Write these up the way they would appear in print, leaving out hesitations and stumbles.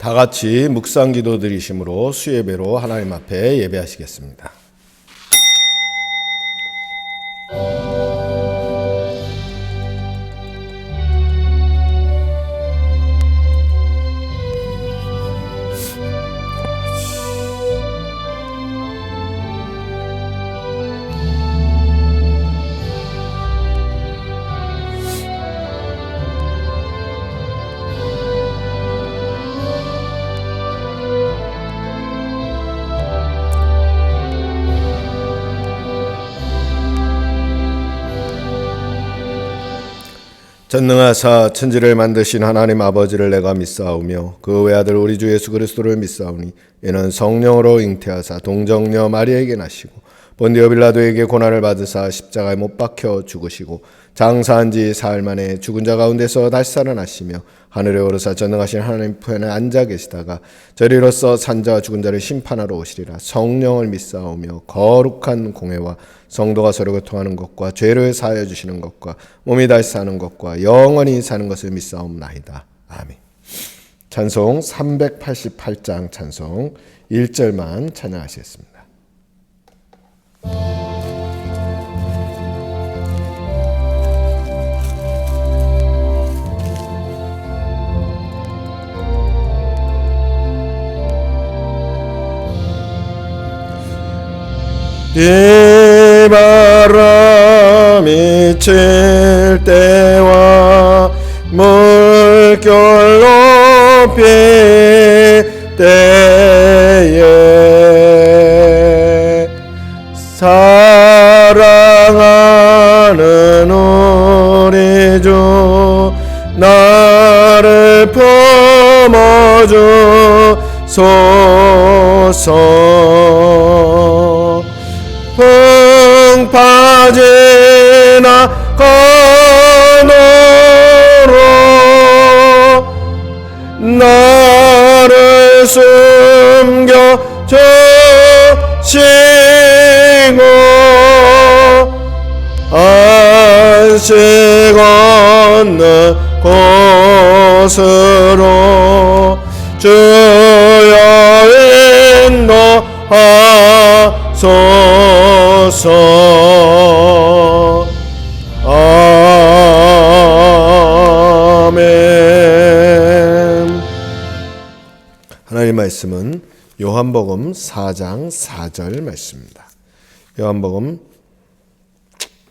다 같이 묵상기도 드리심으로 수예배로 하나님 앞에 예배하시겠습니다. 전능하사 천지를 만드신 하나님 아버지를 내가 믿사오며 그 외아들 우리 주 예수 그리스도를 믿사오니 이는 성령으로 잉태하사 동정녀 마리아에게 나시고 본디오 빌라도에게 고난을 받으사 십자가에 못 박혀 죽으시고 장사한 지 사흘 만에 죽은 자 가운데서 다시 살아나시며 하늘에 오르사 전능하신 하나님 편에 앉아 계시다가 저리로서 산자와 죽은 자를 심판하러 오시리라. 성령을 믿사오며 거룩한 공회와 성도가 서로 교통하는 것과 죄를 사하여 주시는 것과 몸이 다시 사는 것과 영원히 사는 것을 믿사옵나이다. 아멘. 찬송 388장 찬송 1절만 찬양하시겠습니다. 비바람이 칠 때와 물결 높일 때에 사랑하는 우리 주 나를 품어주소서. 풍파지나 건너로 나를 숨겨 주시고 안식 얻는 곳으로 주여 인도하소서. 아멘. 하나님의 말씀은 요한복음 4장 4절 말씀입니다. 요한복음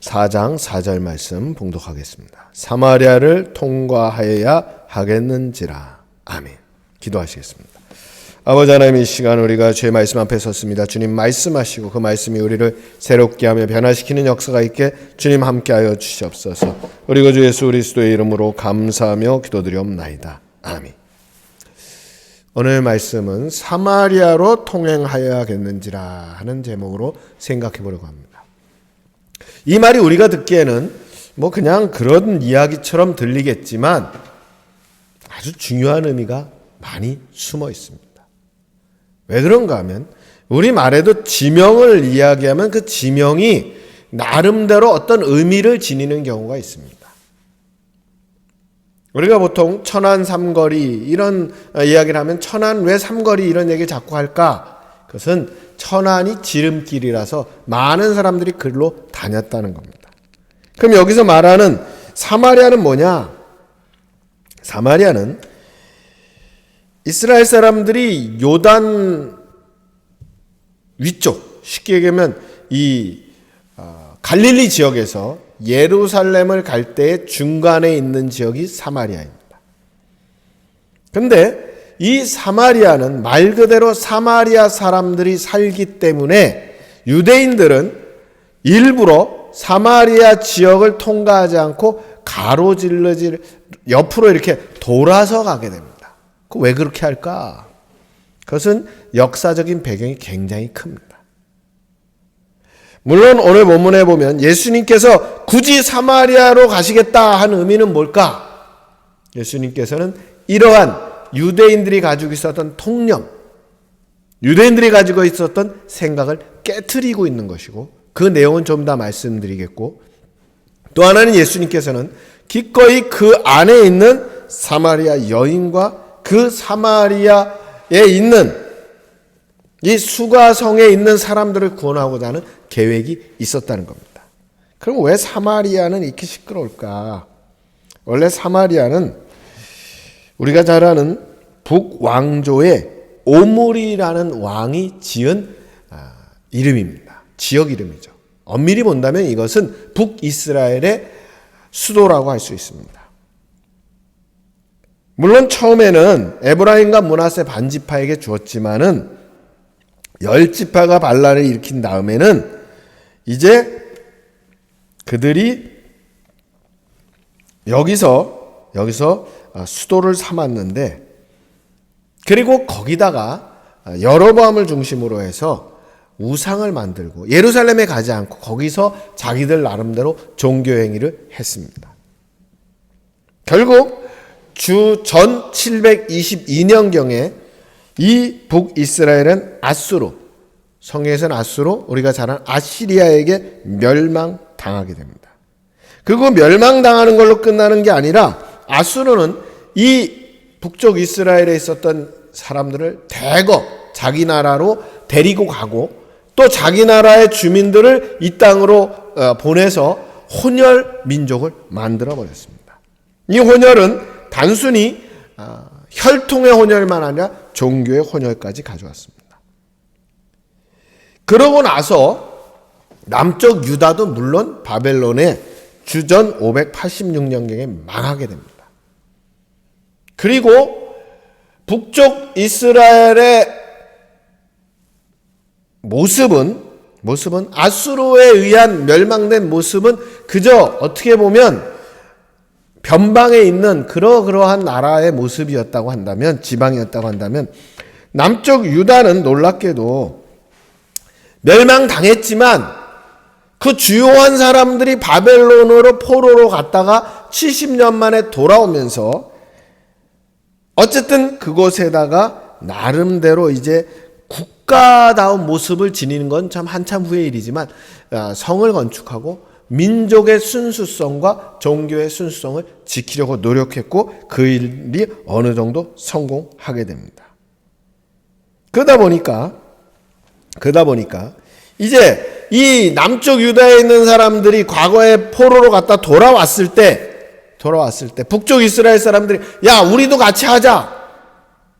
4장 4절 말씀 봉독하겠습니다. 사마리아를 통과하여야 하겠는지라. 아멘. 기도하시겠습니다. 아버지 하나님, 이 시간 우리가 주의 말씀 앞에 섰습니다. 주님 말씀하시고 그 말씀이 우리를 새롭게 하며 변화시키는 역사가 있게 주님 함께하여 주시옵소서. 우리 주 예수 그리스도의 이름으로 감사하며 기도드리옵나이다. 아멘. 오늘 말씀은 사마리아로 통행하여야겠는지라 하는 제목으로 생각해 보려고 합니다. 이 말이 우리가 듣기에는 그냥 그런 이야기처럼 들리겠지만 아주 중요한 의미가 많이 숨어 있습니다. 왜 그런가 하면 우리 말에도 지명을 이야기하면 그 지명이 나름대로 어떤 의미를 지니는 경우가 있습니다. 우리가 보통 천안 삼거리 이런 이야기를 하면 천안 왜 삼거리 이런 얘기를 자꾸 할까? 그것은 천안이 지름길이라서 많은 사람들이 그리로 다녔다는 겁니다. 그럼 여기서 말하는 사마리아는 뭐냐? 사마리아는 이스라엘 사람들이 요단 위쪽, 쉽게 얘기하면 이 갈릴리 지역에서 예루살렘을 갈 때의 중간에 있는 지역이 사마리아입니다. 그런데 이 사마리아는 말 그대로 사마리아 사람들이 살기 때문에 유대인들은 일부러 사마리아 지역을 통과하지 않고 가로질러 옆으로 이렇게 돌아서 가게 됩니다. 왜 그렇게 할까? 그것은 역사적인 배경이 굉장히 큽니다. 물론 오늘 본문에 보면 예수님께서 굳이 사마리아로 가시겠다 하는 의미는 뭘까? 예수님께서는 이러한 유대인들이 가지고 있었던 통념, 유대인들이 가지고 있었던 생각을 깨트리고 있는 것이고 그 내용은 좀 더 말씀드리겠고, 또 하나는 예수님께서는 기꺼이 그 안에 있는 사마리아 여인과 그 사마리아에 있는 이 수가성에 있는 사람들을 구원하고자 하는 계획이 있었다는 겁니다. 그럼 왜 사마리아는 이렇게 시끄러울까? 원래 사마리아는 우리가 잘 아는 북왕조의 오므리라는 왕이 지은 이름입니다. 지역 이름이죠. 엄밀히 본다면 이것은 북이스라엘의 수도라고 할 수 있습니다. 물론 처음에는 에브라임과 므낫세 반지파에게 주었지만은 10지파가 반란을 일으킨 다음에는 이제 그들이 여기서 수도를 삼았는데, 그리고 거기다가 여로보암을 중심으로 해서 우상을 만들고 예루살렘에 가지 않고 거기서 자기들 나름대로 종교 행위를 했습니다. 결국 주전 722년경에 이 북이스라엘은 아수르, 성경에서는 아수르, 우리가 잘 아는 아시리아에게 멸망당하게 됩니다. 그리고 멸망당하는 걸로 끝나는 게 아니라 아수르는 이 북쪽 이스라엘에 있었던 사람들을 대거 자기 나라로 데리고 가고 또 자기 나라의 주민들을 이 땅으로 보내서 혼혈 민족을 만들어 버렸습니다. 이 혼혈은 단순히 혈통의 혼혈만 아니라 종교의 혼혈까지 가져왔습니다. 그러고 나서 남쪽 유다도 물론 바벨론의 주전 586년경에 망하게 됩니다. 그리고 북쪽 이스라엘의 모습은 아수르에 의한 멸망된 모습은 그저 어떻게 보면 변방에 있는 그러한 나라의 모습이었다고 한다면, 지방이었다고 한다면, 남쪽 유다는 놀랍게도 멸망당했지만 그 주요한 사람들이 바벨론으로 포로로 갔다가 70년 만에 돌아오면서 어쨌든 그곳에다가 나름대로 이제 국가다운 모습을 지니는 건 참 한참 후의 일이지만 성을 건축하고 민족의 순수성과 종교의 순수성을 지키려고 노력했고 그 일이 어느 정도 성공하게 됩니다. 그러다 보니까 이제 이 남쪽 유다에 있는 사람들이 과거에 포로로 갔다 돌아왔을 때 북쪽 이스라엘 사람들이 야, 우리도 같이 하자.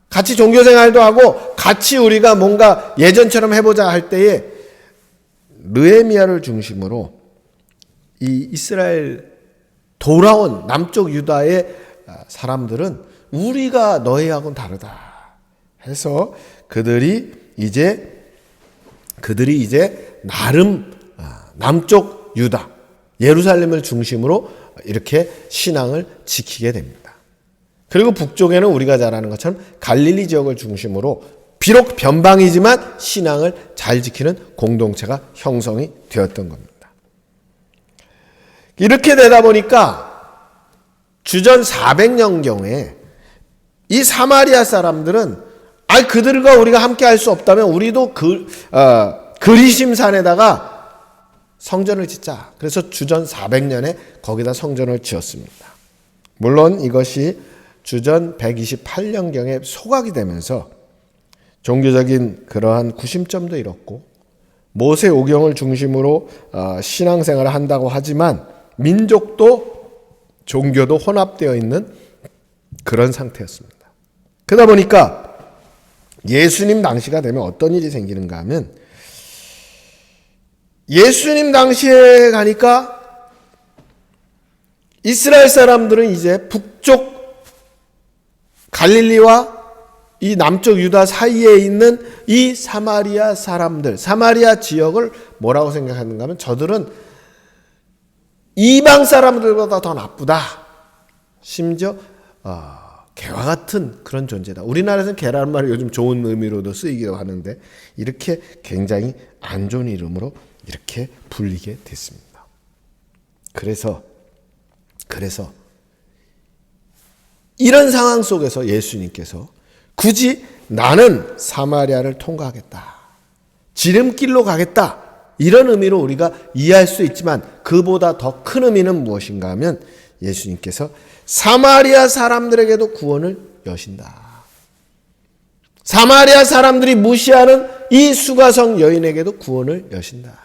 같이 종교생활도 하고 같이 우리가 뭔가 예전처럼 해보자 할 때에 느헤미야를 중심으로 이 이스라엘 돌아온 남쪽 유다의 사람들은 우리가 너희하고는 다르다 해서 그들이 이제 나름 남쪽 유다 예루살렘을 중심으로 이렇게 신앙을 지키게 됩니다. 그리고 북쪽에는 우리가 잘 아는 것처럼 갈릴리 지역을 중심으로 비록 변방이지만 신앙을 잘 지키는 공동체가 형성이 되었던 겁니다. 이렇게 되다 보니까 주전 400년경에 이 사마리아 사람들은 그들과 우리가 함께 할 수 없다면 우리도 그리심산에다가 성전을 짓자. 그래서 주전 400년에 거기다 성전을 지었습니다. 물론 이것이 주전 128년경에 소각이 되면서 종교적인 그러한 구심점도 잃었고 모세 오경을 중심으로 신앙생활을 한다고 하지만 민족도 종교도 혼합되어 있는 그런 상태였습니다. 그러다 보니까 예수님 당시가 되면 어떤 일이 생기는가 하면 예수님 당시에 가니까 이스라엘 사람들은 이제 북쪽 갈릴리와 이 남쪽 유다 사이에 있는 이 사마리아 사람들, 사마리아 지역을 뭐라고 생각하는가 하면 저들은 이방 사람들보다 더 나쁘다. 심지어 개와 같은 그런 존재다. 우리나라에서는 개라는 말이 요즘 좋은 의미로도 쓰이기도 하는데 이렇게 굉장히 안 좋은 이름으로 이렇게 불리게 됐습니다. 그래서 이런 상황 속에서 예수님께서 굳이 나는 사마리아를 통과하겠다. 지름길로 가겠다. 이런 의미로 우리가 이해할 수 있지만 그보다 더 큰 의미는 무엇인가 하면 예수님께서 사마리아 사람들에게도 구원을 여신다. 사마리아 사람들이 무시하는 이 수가성 여인에게도 구원을 여신다.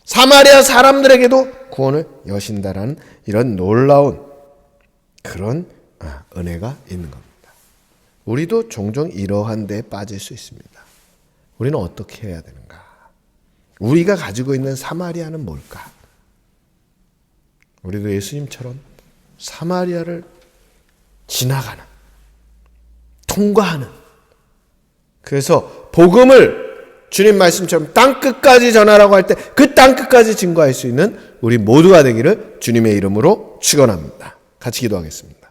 사마리아 사람들에게도 구원을 여신다라는 이런 놀라운 그런 은혜가 있는 겁니다. 우리도 종종 이러한 데에 빠질 수 있습니다. 우리는 어떻게 해야 되는가? 우리가 가지고 있는 사마리아는 뭘까? 우리도 예수님처럼 사마리아를 지나가는, 통과하는, 그래서 복음을 주님 말씀처럼 땅끝까지 전하라고 할 때 그 땅끝까지 증거할 수 있는 우리 모두가 되기를 주님의 이름으로 축원합니다. 같이 기도하겠습니다.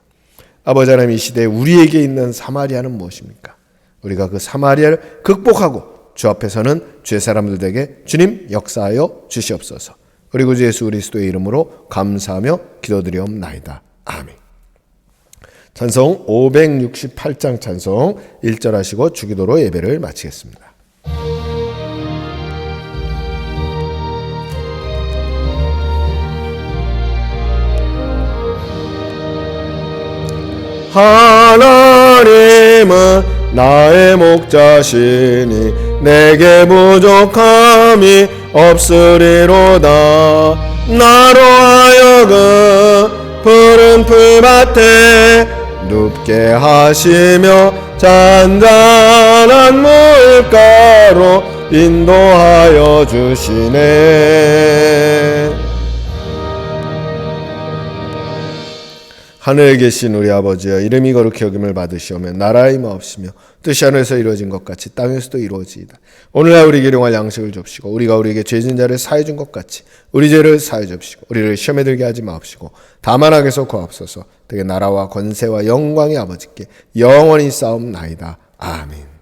아버지 하나님, 이 시대에 우리에게 있는 사마리아는 무엇입니까? 우리가 그 사마리아를 극복하고 주 앞에서는 주의 사람들에게 주님 역사하여 주시옵소서. 우리 구주 예수 그리스도의 이름으로 감사하며 기도드리옵나이다. 아멘. 찬송 568장 찬송 1절 하시고 주기도로 예배를 마치겠습니다. 하나님은 나의 목자시니 내게 부족함이 없으리로다. 나로 하여금 푸른 풀밭에 눕게 하시며 잔잔한 물가로 인도하여 주시네. 하늘에 계신 우리 아버지여, 이름이 거룩히 여김을 받으시오며 나라의 마옵시며 뜻이 하늘에서 이루어진 것 같이 땅에서도 이루어지이다. 오늘날 우리에게 일용할 양식을 줍시고 우리가 우리에게 죄 진 자를 사해 준 것 같이 우리 죄를 사해 줍시고 우리를 시험에 들게 하지 마옵시고 다만 악에서 구하옵소서. 되게 나라와 권세와 영광의 아버지께 영원히 싸움나이다. 아멘.